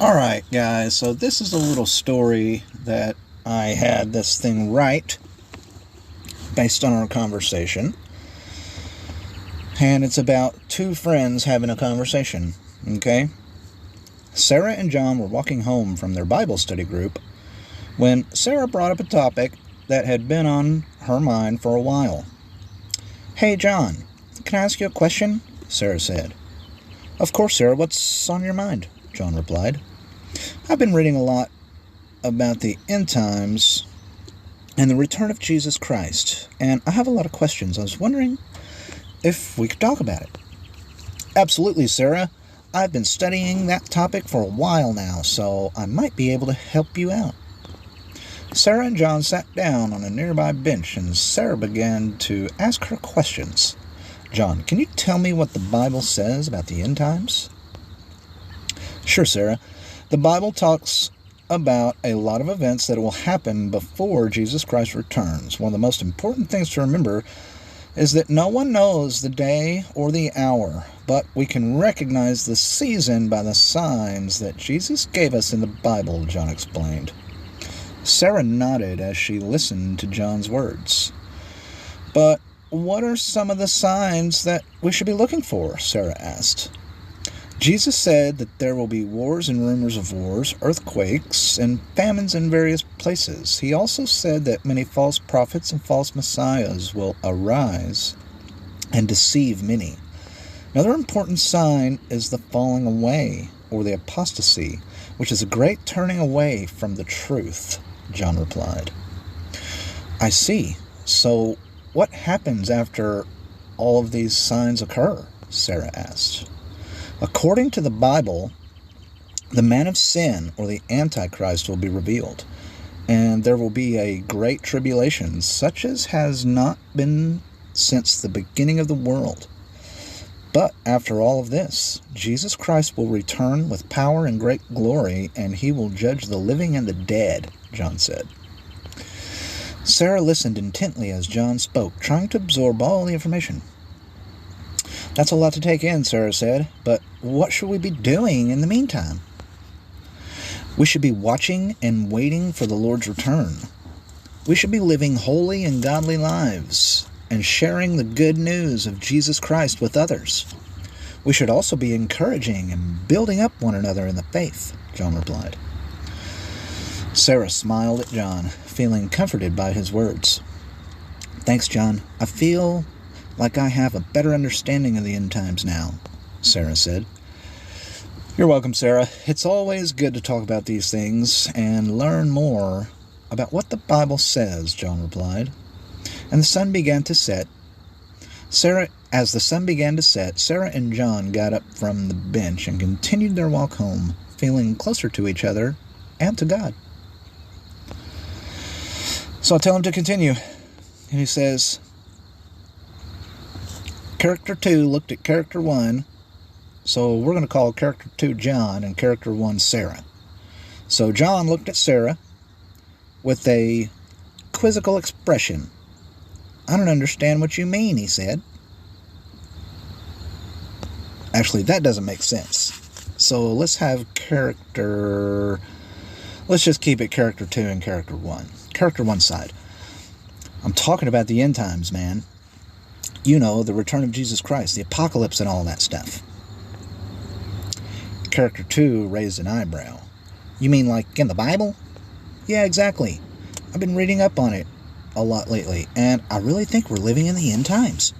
Alright, guys, so this is a little story that I had this thing right based on our conversation. And it's about two friends having a conversation, okay? Sarah and John were walking home from their Bible study group when Sarah brought up a topic that had been on her mind for a while. "Hey, John, can I ask you a question?" Sarah said. "Of course, Sarah, what's on your mind?" John replied. "I've been reading a lot about the end times and the return of Jesus Christ, and I have a lot of questions. I was wondering if we could talk about it." "Absolutely, Sarah. I've been studying that topic for a while now, so I might be able to help you out." Sarah and John sat down on a nearby bench, and Sarah began to ask her questions. "John, can you tell me what the Bible says about the end times?" "Sure, Sarah. The Bible talks about a lot of events that will happen before Jesus Christ returns. One of the most important things to remember is that no one knows the day or the hour, but we can recognize the season by the signs that Jesus gave us in the Bible," John explained. Sarah nodded as she listened to John's words. "But what are some of the signs that we should be looking for?" Sarah asked. "Jesus said that there will be wars and rumors of wars, earthquakes, and famines in various places. He also said that many false prophets and false messiahs will arise and deceive many. Another important sign is the falling away, or the apostasy, which is a great turning away from the truth," John replied. "I see. So what happens after all of these signs occur?" Sarah asked. "According to the Bible, the man of sin, or the Antichrist, will be revealed, and there will be a great tribulation, such as has not been since the beginning of the world. But after all of this, Jesus Christ will return with power and great glory, and he will judge the living and the dead," John said. Sarah listened intently as John spoke, trying to absorb all the information. "That's a lot to take in," Sarah said, "but what should we be doing in the meantime?" "We should be watching and waiting for the Lord's return. We should be living holy and godly lives and sharing the good news of Jesus Christ with others. We should also be encouraging and building up one another in the faith," John replied. Sarah smiled at John, feeling comforted by his words. "Thanks, John. I feel like I have a better understanding of the end times now," Sarah said. "You're welcome, Sarah. It's always good to talk about these things and learn more about what the Bible says," John replied. And the sun began to set. As the sun began to set, Sarah and John got up from the bench and continued their walk home, feeling closer to each other and to God. So I tell him to continue, and he says, "Character 2 looked at character 1, so we're going to call character 2 John and character 1 Sarah. So John looked at Sarah with a quizzical expression. 'I don't understand what you mean,' he said." Actually, that doesn't make sense. So let's just keep it character 2 and character 1. Character 1 side. "I'm talking about the end times, man. You know, the return of Jesus Christ, the apocalypse and all that stuff." Character 2 raised an eyebrow. "You mean like in the Bible?" "Yeah, exactly. I've been reading up on it a lot lately, and I really think we're living in the end times."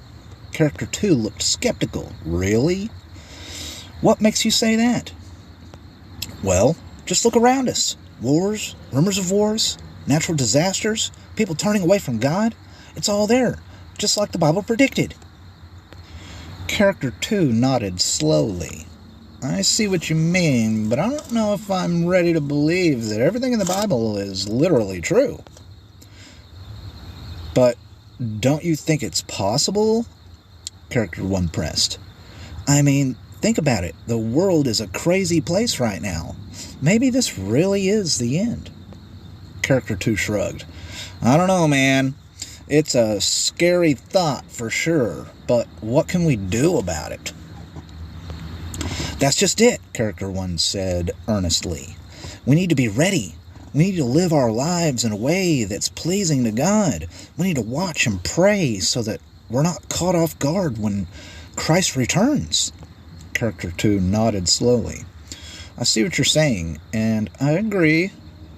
Character 2 looked skeptical. "Really? What makes you say that?" "Well, just look around us. Wars, rumors of wars, natural disasters, people turning away from God. It's all there, just like the Bible predicted." Character 2 nodded slowly. "I see what you mean, but I don't know if I'm ready to believe that everything in the Bible is literally true." "But don't you think it's possible?" Character 1 pressed. "I mean, think about it. The world is a crazy place right now. Maybe this really is the end." Character 2 shrugged. "I don't know, man. It's a scary thought for sure, but what can we do about it?" That's just it, Character 1 said earnestly. We need to be ready. We need to live our lives in a way that's pleasing to God. We need to watch and pray so that we're not caught off guard when Christ returns. Character 2 nodded slowly. I see what you're saying, and I agree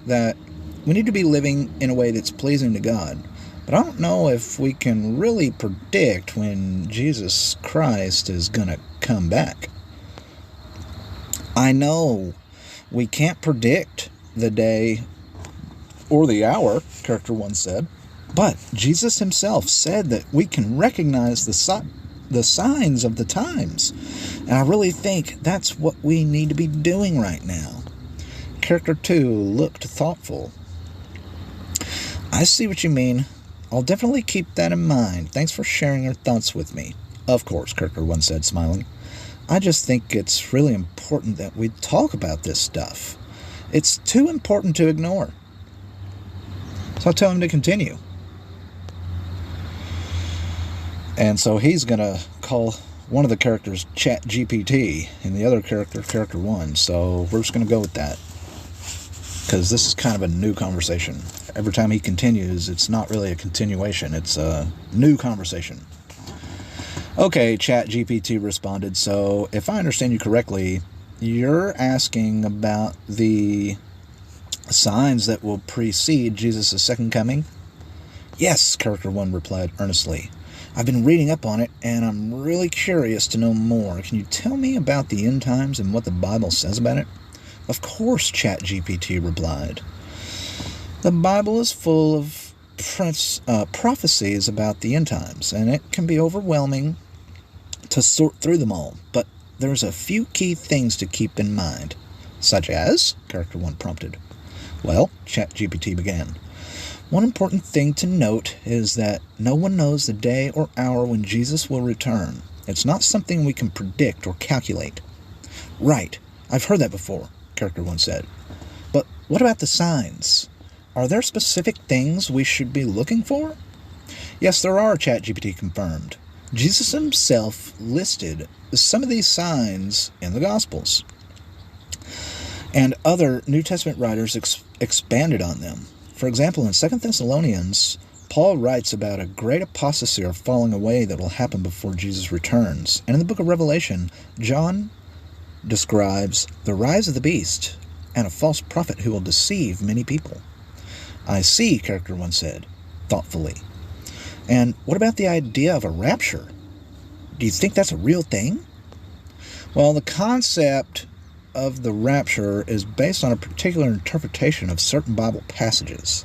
that we need to be living in a way that's pleasing to God. But I don't know if we can really predict when Jesus Christ is going to come back. I know we can't predict the day or the hour, Character 1 said, but Jesus himself said that we can recognize the signs of the times. And I really think that's what we need to be doing right now. Character 2 looked thoughtful. I see what you mean. I'll definitely keep that in mind. Thanks for sharing your thoughts with me. Of course, Character 1 said, smiling. I just think it's really important that we talk about this stuff. It's too important to ignore. So I'll tell him to continue. And so he's going to call one of the characters ChatGPT and the other character, Character 1. So we're just going to go with that. Because this is kind of a new conversation. Every time he continues, it's not really a continuation. It's a new conversation. Okay, ChatGPT responded. So if I understand you correctly, you're asking about the signs that will precede Jesus' second coming? Yes, Character 1 replied earnestly. I've been reading up on it, and I'm really curious to know more. Can you tell me about the end times and what the Bible says about it? Of course, ChatGPT replied. The Bible is full of prophecies about the end times, and it can be overwhelming to sort through them all, but there's a few key things to keep in mind. Such as? Character 1 prompted. Well, ChatGPT began. One important thing to note is that no one knows the day or hour when Jesus will return. It's not something we can predict or calculate. Right, I've heard that before, Character 1 said. But what about the signs? Are there specific things we should be looking for? Yes, there are, ChatGPT confirmed. Jesus himself listed some of these signs in the Gospels. And other New Testament writers expanded on them. For example, in 2 Thessalonians, Paul writes about a great apostasy or falling away that will happen before Jesus returns. And in the book of Revelation, John describes the rise of the beast and a false prophet who will deceive many people. I see, Character 1 said, thoughtfully. And what about the idea of a rapture? Do you think that's a real thing? Well, the concept of the rapture is based on a particular interpretation of certain Bible passages,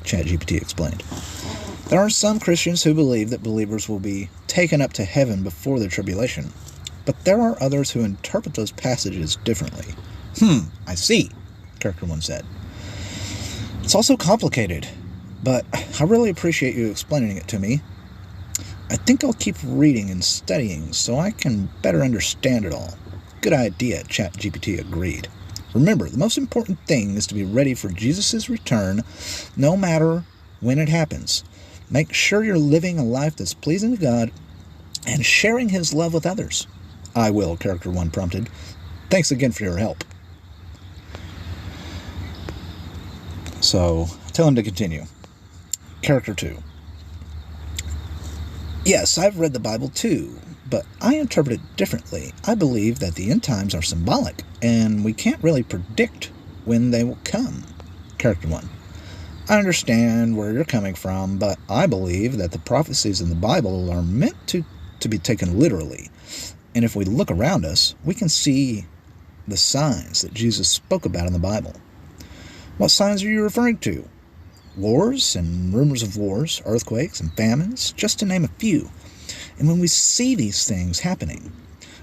ChatGPT explained. There are some Christians who believe that believers will be taken up to heaven before the tribulation, but there are others who interpret those passages differently. I see, Character 1 said. It's also complicated, but I really appreciate you explaining it to me. I think I'll keep reading and studying so I can better understand it all. Good idea, ChatGPT agreed. Remember, the most important thing is to be ready for Jesus' return, no matter when it happens. Make sure you're living a life that's pleasing to God and sharing his love with others. I will, Character 1 prompted. Thanks again for your help. So, tell him to continue. Character 2. Yes, I've read the Bible too, but I interpret it differently. I believe that the end times are symbolic, and we can't really predict when they will come. Character 1. I understand where you're coming from, but I believe that the prophecies in the Bible are meant to be taken literally. And if we look around us, we can see the signs that Jesus spoke about in the Bible. What signs are you referring to? Wars and rumors of wars, earthquakes and famines, just to name a few. And when we see these things happening,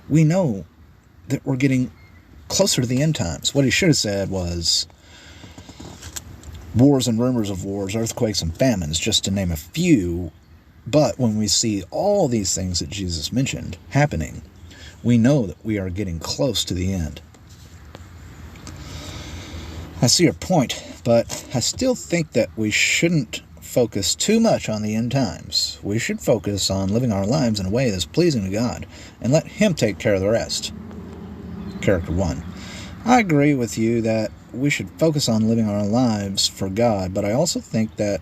we know that we're getting closer to the end times. What he should have said was wars and rumors of wars, earthquakes and famines, just to name a few. But when we see all these things that Jesus mentioned happening, we know that we are getting close to the end. I see your point, but I still think that we shouldn't focus too much on the end times. We should focus on living our lives in a way that's pleasing to God and let him take care of the rest. character 1. I agree with you that we should focus on living our lives for God, but I also think that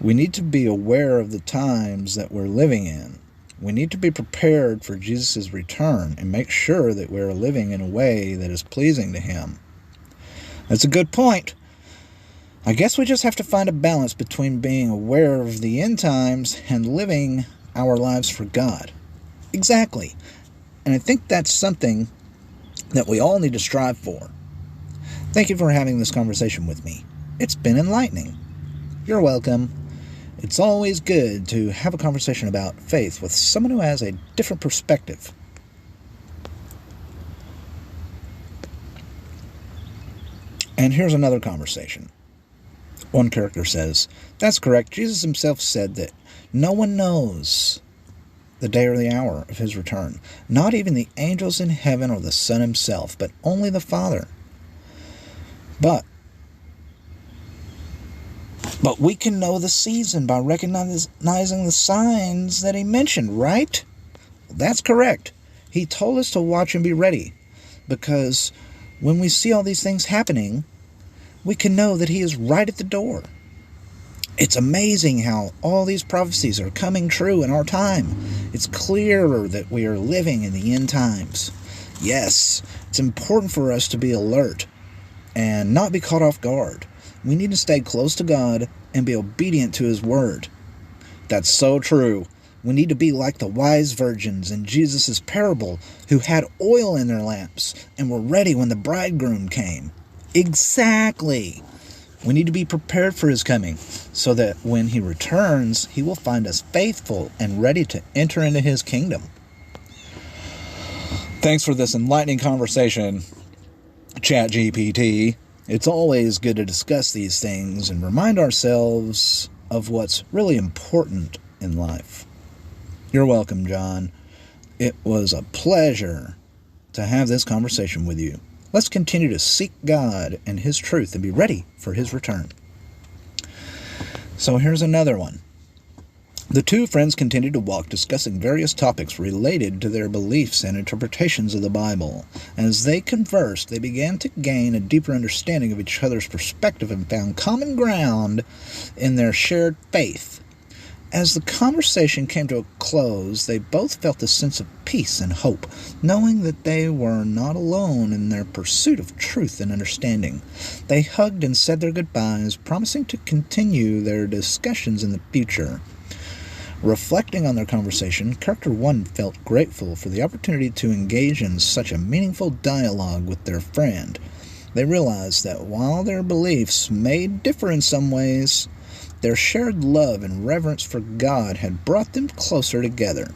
we need to be aware of the times that we're living in. We need to be prepared for Jesus' return and make sure that we're living in a way that is pleasing to Him. That's a good point. I guess we just have to find a balance between being aware of the end times and living our lives for God. Exactly. And I think that's something that we all need to strive for. Thank you for having this conversation with me. It's been enlightening. You're welcome. It's always good to have a conversation about faith with someone who has a different perspective. And here's another conversation. One character says, "That's correct. Jesus himself said that no one knows the day or the hour of his return, not even the angels in heaven or the Son himself, but only the Father. But we can know the season by recognizing the signs that he mentioned, right?" That's correct. He told us to watch and be ready, because when we see all these things happening, we can know that he is right at the door. It's amazing how all these prophecies are coming true in our time. It's clearer that we are living in the end times. Yes, it's important for us to be alert and not be caught off guard. We need to stay close to God and be obedient to His word. That's so true. We need to be like the wise virgins in Jesus' parable who had oil in their lamps and were ready when the bridegroom came. Exactly. We need to be prepared for His coming so that when He returns, He will find us faithful and ready to enter into His kingdom. Thanks for this enlightening conversation, ChatGPT. It's always good to discuss these things and remind ourselves of what's really important in life. You're welcome, John. It was a pleasure to have this conversation with you. Let's continue to seek God and His truth and be ready for His return. So here's another one. The two friends continued to walk, discussing various topics related to their beliefs and interpretations of the Bible. As they conversed, they began to gain a deeper understanding of each other's perspective and found common ground in their shared faith. As the conversation came to a close, they both felt a sense of peace and hope, knowing that they were not alone in their pursuit of truth and understanding. They hugged and said their goodbyes, promising to continue their discussions in the future. Reflecting on their conversation, Character 1 felt grateful for the opportunity to engage in such a meaningful dialogue with their friend. They realized that while their beliefs may differ in some ways, their shared love and reverence for God had brought them closer together.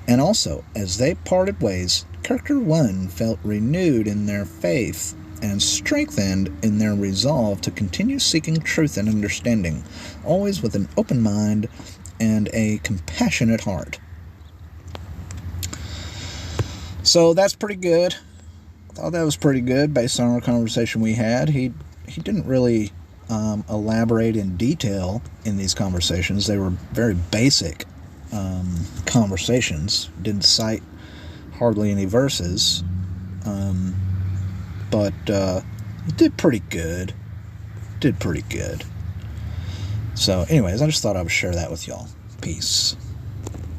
And also, as they parted ways, Character 1 felt renewed in their faith and strengthened in their resolve to continue seeking truth and understanding, always with an open mind and a compassionate heart. So that's pretty good. I thought that was pretty good based on our conversation we had. He didn't really elaborate in detail in these conversations. They were very basic conversations. Didn't cite hardly any verses. But he did pretty good. So anyways, I just thought I would share that with y'all. Peace.